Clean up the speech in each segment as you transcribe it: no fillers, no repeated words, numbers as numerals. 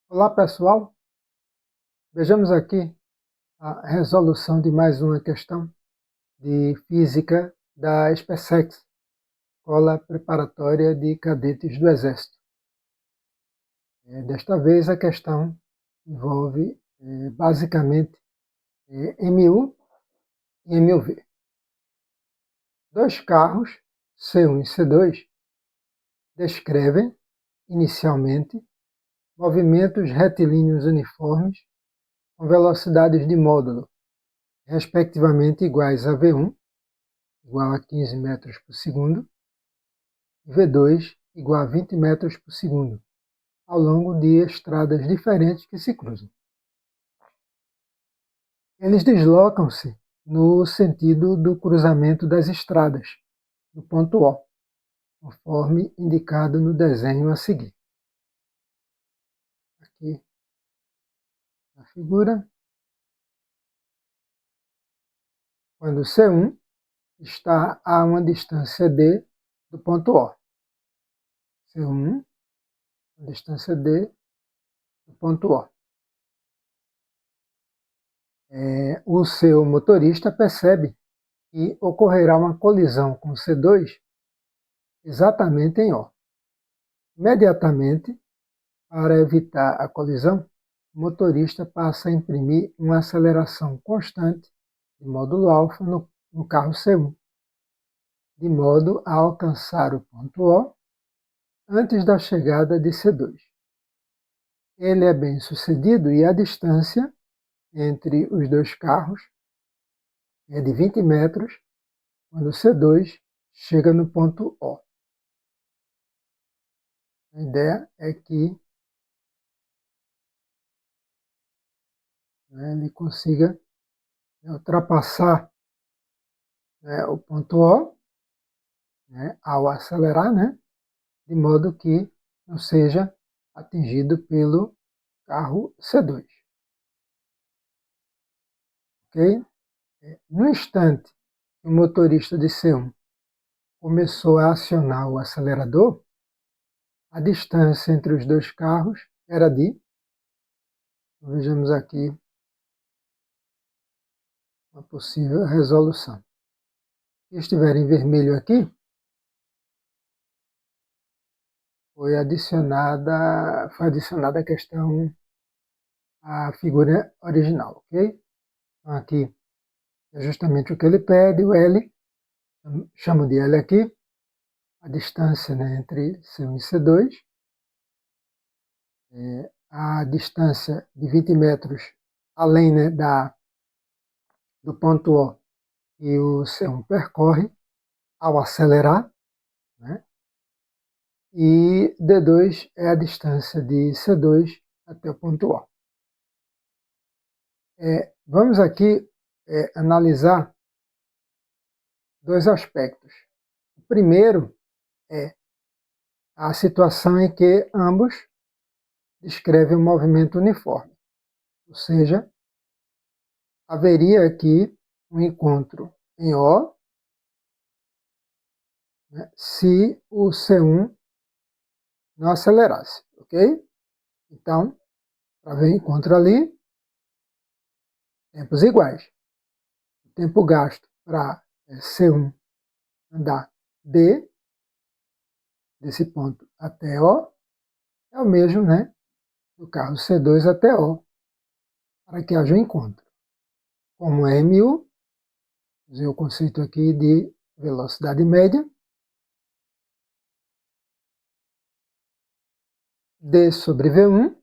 Olá pessoal, vejamos aqui a resolução de mais uma questão de física da SpaceX, Escola Preparatória de Cadetes do Exército. Desta vez a questão envolve basicamente MU e MUV. Dois carros, C1 e C2, descrevem inicialmente movimentos retilíneos uniformes com velocidades de módulo respectivamente iguais a V1, igual a 15 metros por segundo, e V2, igual a 20 metros por segundo, ao longo de estradas diferentes que se cruzam. Eles deslocam-se no sentido do cruzamento das estradas, no ponto O, conforme indicado no desenho a seguir. Aqui na figura, quando C1 está a uma distância D do ponto O. C1, a distância D do ponto O. O seu motorista percebe que ocorrerá uma colisão com C2 exatamente em O. Imediatamente, para evitar a colisão, o motorista passa a imprimir uma aceleração constante de módulo alfa no carro C1, de modo a alcançar o ponto O antes da chegada de C2. Ele é bem sucedido e a distância entre os dois carros é de 20 metros quando C2 chega no ponto O. A ideia é que ele consiga ultrapassar o ponto O ao acelerar, de modo que não seja atingido pelo carro C2. Okay? No instante que o motorista de C1 começou a acionar o acelerador, a distância entre os dois carros era de, vejamos aqui, uma possível resolução. Se estiver em vermelho aqui, foi adicionada a questão, a figura original, ok? Então aqui é justamente o que ele pede, o L, chamo de L aqui, a distância entre C1 e C2, a distância de 20 metros além do ponto O que o C1 percorre ao acelerar, e D2 é a distância de C2 até o ponto O. Vamos aqui analisar dois aspectos. O primeiro é a situação em que ambos descrevem um movimento uniforme, ou seja, haveria aqui um encontro em O, se o C1 não acelerasse, ok? Então, para ver o encontro ali, tempos iguais. O tempo gasto para C1 andar D, desse ponto até O, é o mesmo, do carro C2 até O, para que haja um encontro. Como é MU, usei o conceito aqui de velocidade média, D sobre V1,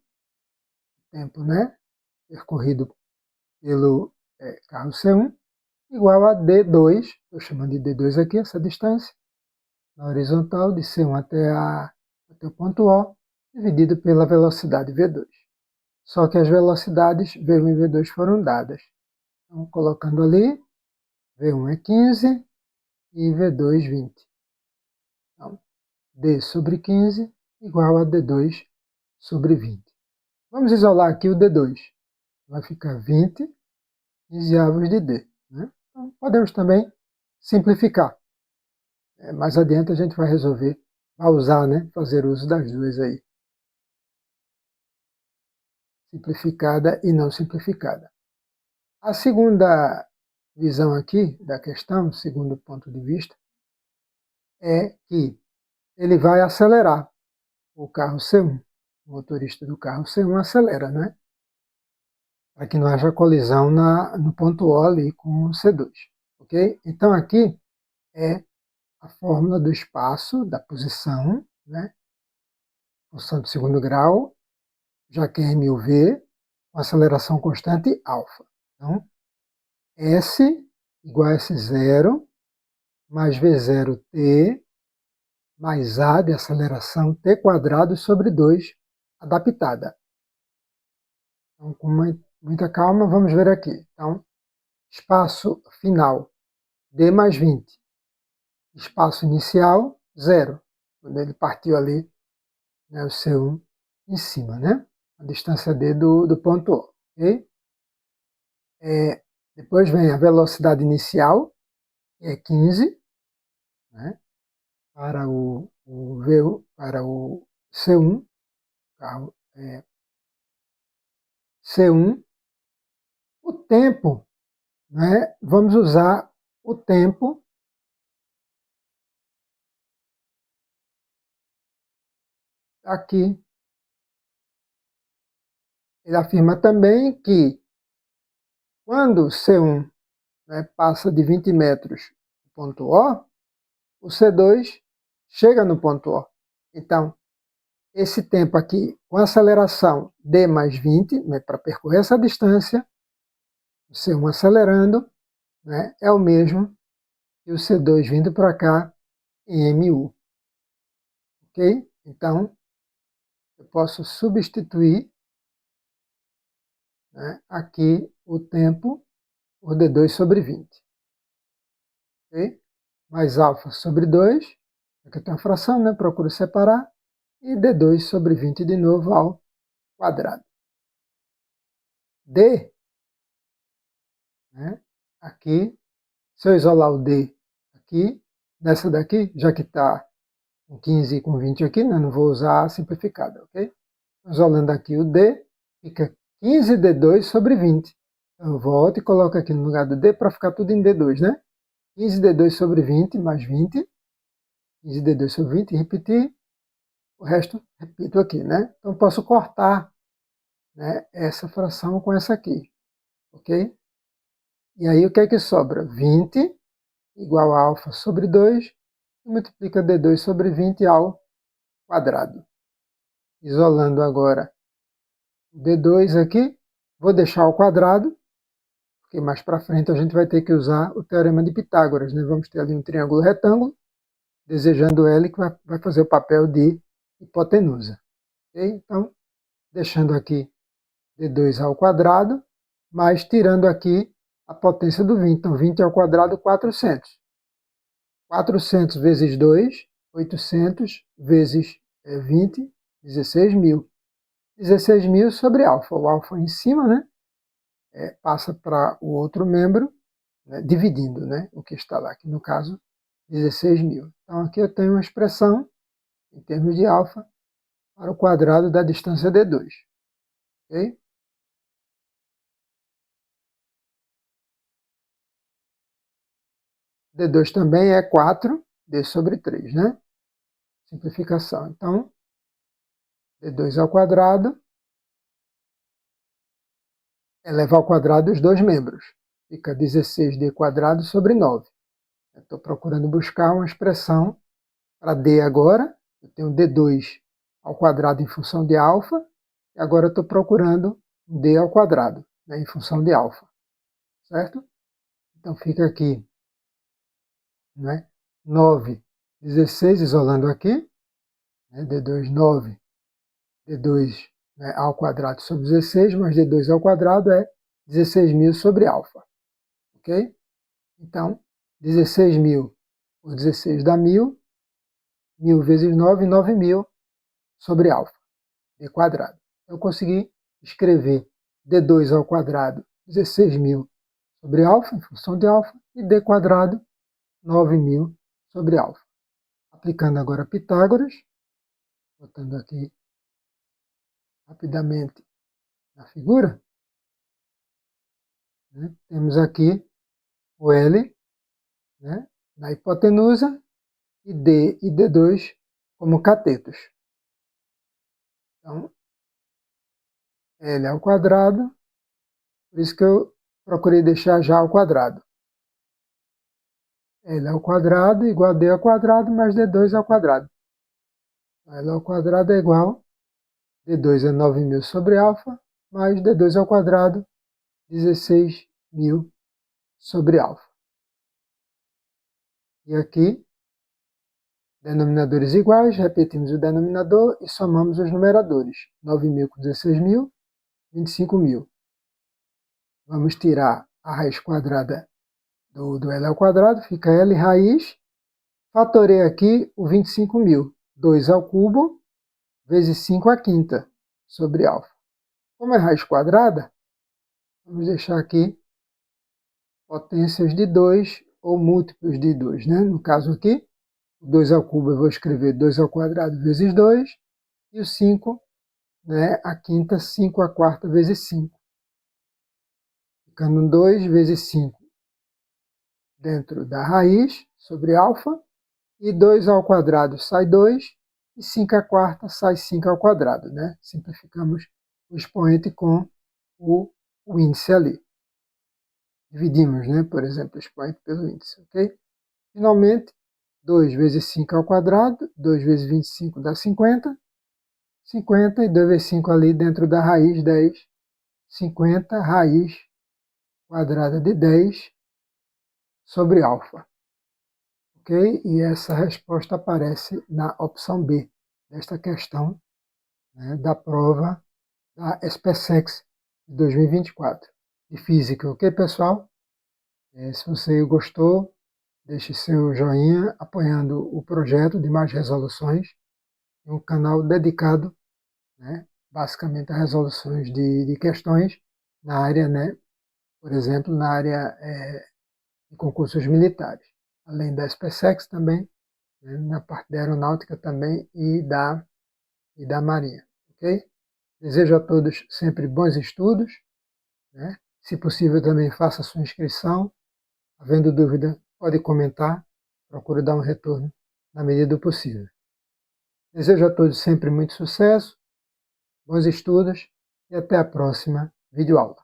tempo percorrido pelo carro C1, igual a D2, estou chamando de D2 aqui, essa distância, na horizontal de C1 até o ponto O, dividido pela velocidade V2. Só que as velocidades V1 e V2 foram dadas. Então, colocando ali, V1 é 15 e V2 20. Então, D sobre 15 igual a D2 sobre 20. Vamos isolar aqui o D2. Vai ficar 20 15avos de D. Então, podemos também simplificar. Mais adiante a gente vai resolver, vai usar, fazer uso das duas aí. simplificada e não simplificada. A segunda visão aqui da questão, segundo ponto de vista, é que ele vai acelerar o carro C1. O motorista do carro C1 acelera, né? Para que não haja colisão no ponto O ali com o C2. Ok? Então aqui é a fórmula do espaço, da posição, né? Função de segundo grau, já que é mv, com aceleração constante alfa. Então, S igual a S0 mais V0t mais A de aceleração t quadrado sobre 2 adaptada. Então, com muita calma, vamos ver aqui. Então, espaço final, d mais 20. Espaço inicial, 0. Quando ele partiu ali, né, o C1 em cima, né? A distância d do ponto O. Okay? Depois vem a velocidade inicial, que é 15, né? Para o V1, para o C1, carro C1. O tempo, né? Vamos usar o tempo aqui. Ele afirma também que quando o C1, né, passa de 20 metros no ponto O C2 chega no ponto O. Então, esse tempo aqui, com aceleração d mais 20, né, para percorrer essa distância, o C1 acelerando, né, é o mesmo que o C2 vindo para cá em mu. Ok? Então, eu posso substituir, né, aqui o tempo por d2 sobre 20. Ok? Mais alfa sobre 2, aqui tem uma fração, né? Procuro separar, e d2 sobre 20 de novo ao quadrado. D, né? Aqui, se eu isolar o D aqui, nessa daqui, já que está com 15 e com 20 aqui, né? Não vou usar a simplificada, ok? Isolando aqui o D, fica 15d2 sobre 20. Então eu volto e coloco aqui no lugar do D para ficar tudo em D2, né? 15d2 sobre 20 mais 20. 15d2 sobre 20, repetir. O resto, repito aqui, né? Então, posso cortar, né, essa fração com essa aqui, ok? E aí, o que é que sobra? 20 igual a alfa sobre 2, e multiplica d2 sobre 20 ao quadrado. Isolando agora o d2 aqui, vou deixar ao quadrado, porque mais para frente a gente vai ter que usar o teorema de Pitágoras, né? Vamos ter ali um triângulo retângulo, desejando L que vai fazer o papel de hipotenusa. Okay? Então, deixando aqui d2 ao quadrado, mas tirando aqui a potência do 20. Então, 20 ao quadrado, 400. 400 vezes 2, 800 vezes 20, 16.000. 16.000 sobre alfa. O alfa em cima, né, passa para o outro membro, né, dividindo, né, o que está lá. Aqui, no caso, 16.000. Então, aqui eu tenho uma expressão, em termos de alfa, para o quadrado da distância d2. Ok? D2 também é 4d sobre 3, né? Simplificação. Então, d2 ao quadrado eleva ao quadrado os dois membros. Fica 16d quadrado sobre 9. Estou procurando buscar uma expressão para d agora. Eu tenho d2 ao quadrado em função de alfa. E agora estou procurando d ao quadrado, né, em função de alfa. Certo? Então fica aqui, né, 9, 16, isolando aqui. Né, d2, 9. d2, né, ao quadrado sobre 16, mais d2 ao quadrado é 16.000 sobre alfa. Ok? Então, 16.000 por 16 dá 1.000. 1.000 vezes 9, 9.000 sobre alfa, d quadrado. Eu consegui escrever d2 ao quadrado, 16.000 sobre alfa, em função de alfa, e d quadrado, 9.000 sobre alfa. Aplicando agora Pitágoras, botando aqui rapidamente na figura, né? Temos aqui o L, né, na hipotenusa e D e D2 como catetos. Então, L ao quadrado, por isso que eu procurei deixar já ao quadrado. L ao quadrado igual a D ao quadrado mais D2 ao quadrado. L ao quadrado é igual, D2 é 9.000 sobre alfa, mais D2 ao quadrado, 16.000 sobre alfa. E aqui, denominadores iguais, repetimos o denominador e somamos os numeradores. 9.000 com 16.000, 25.000. Vamos tirar a raiz quadrada do L ao quadrado, fica L raiz. Fatorei aqui o 25.000. 2 ao cubo vezes 5 à quinta sobre alfa. Como é raiz quadrada, vamos deixar aqui potências de 2 ou múltiplos de 2. Né? No caso aqui, o 2 ao cubo eu vou escrever 2 ao quadrado vezes 2. E o 5, né, a quinta, 5 à quarta vezes 5. Ficando 2 vezes 5 dentro da raiz sobre alfa. E 2 ao quadrado sai 2. E 5 à quarta sai 5 ao quadrado. Né? Simplificamos o expoente com o índice ali. Dividimos, né, por exemplo, o expoente pelo índice. Okay? Finalmente, 2 vezes 5 ao quadrado, 2 vezes 25 dá 50. 50 e 2 vezes 5 ali dentro da raiz, 10. 50 raiz quadrada de 10 sobre alfa. Ok? E essa resposta aparece na opção B desta questão, né, da prova da SpaceX de 2024 de física. Ok, pessoal? Se você gostou, deixe seu joinha apoiando o projeto de mais resoluções, um canal dedicado, né, basicamente a resoluções de questões na área, né, por exemplo, na área de concursos militares, além da SpaceX também, né, na parte da aeronáutica também e da marinha, ok? Desejo a todos sempre bons estudos, né? Se possível também faça sua inscrição, havendo dúvida pode comentar, procure dar um retorno na medida do possível. Desejo a todos sempre muito sucesso, bons estudos e até a próxima videoaula.